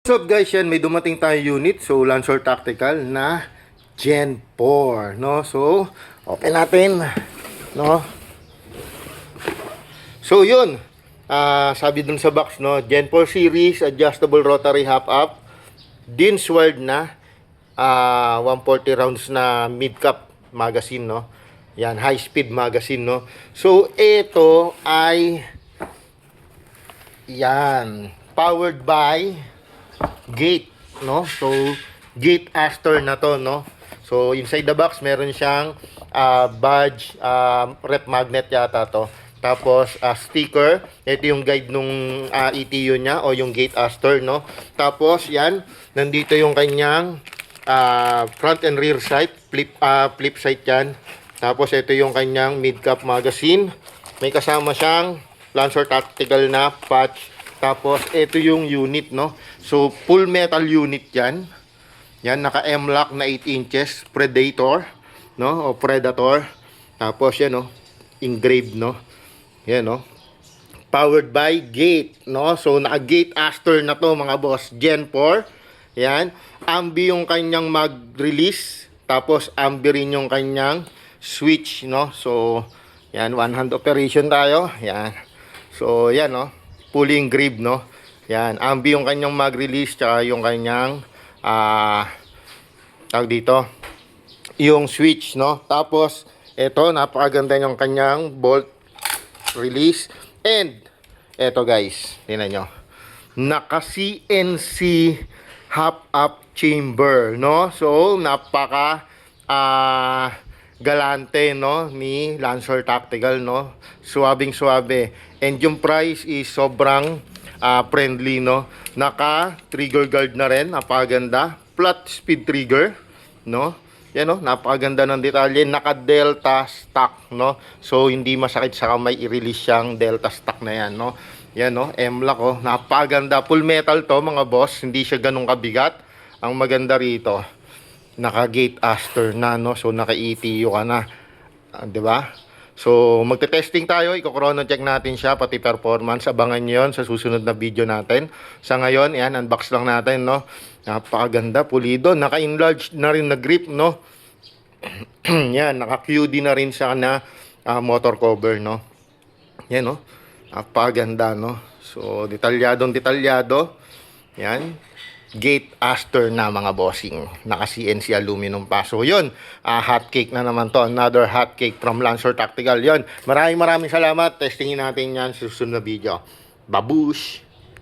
What's up guys, yan may dumating tayo unit. So Lancer Tactical na Gen 4, no? So open natin, no? So yun, sabi dun sa box, no, Gen 4 series, adjustable rotary half-up, Dinsward na 140 rounds na mid-cap magazine, no? Yan, high-speed magazine, no? So ito ay yan, powered by Gate, no? So Gate Aster na to, no? So inside the box meron siyang badge, rep magnet yata to. Tapos sticker, ito yung guide nung ETU niya o yung Gate Aster, no? Tapos yan, nandito yung kanyang front and rear sight, flip sight yan. Tapos ito yung kanyang mid-cap magazine. May kasama siyang Lancer Tactical na patch. Tapos ito yung unit, no? So full metal unit yan. Yan, naka M-lock na 8 inches Predator, no? O Predator. Tapos yan, no? Engraved, no? Yan, no? Powered by Gate, no? So naka Gate Aster na to mga boss, Gen 4. Yan, ambi yung kanyang mag-release. Tapos ambi rin yung kanyang switch, no? So yan, one hand operation tayo. Yan. So yan, no? Fully engraved, no? Yan, ambi yung kanyang mag-release tsaka yung kanyang tawag dito, yung switch, no? Tapos eto, napakaganda yung kanyang bolt release. And eto guys, tingnan nyo, naka CNC half-up chamber, no? So napaka galante, no, ni Lancer Tactical, no? Suwabing suwabe. And yung price is sobrang friendly, no? Naka trigger guard na rin, napakaganda. Flat speed trigger, no? Yan, no, napakaganda ng detalye. Naka delta stock, no? So hindi masakit sa kamay i-release siyang delta stock na yan, no? Yan, no, M-lock, oh. Napakaganda. Full metal to mga boss, hindi siya ganun kabigat. Ang maganda rito, naka Gate Aster na, no? So naka ETU ka na, 'di ba? So magte-testing tayo, i-chrono check natin siya pati performance. Abangan niyo 'yon sa susunod na video natin. Sa ngayon, yan, unbox lang natin, no? Napakaganda, pulido, naka-enlarge na rin na grip, no? Yan, naka-QD na rin siya na motor cover, no? Yan, no? Napakaganda, no? So detalyadong detalyado. Yan. Gate Aster na mga bossing, naka CNC aluminum pa. So yun, hot cake na naman to, another hot cake from Lancer Tactical. Yun, maraming salamat. Testingin natin yan sa susunod na video. Babush!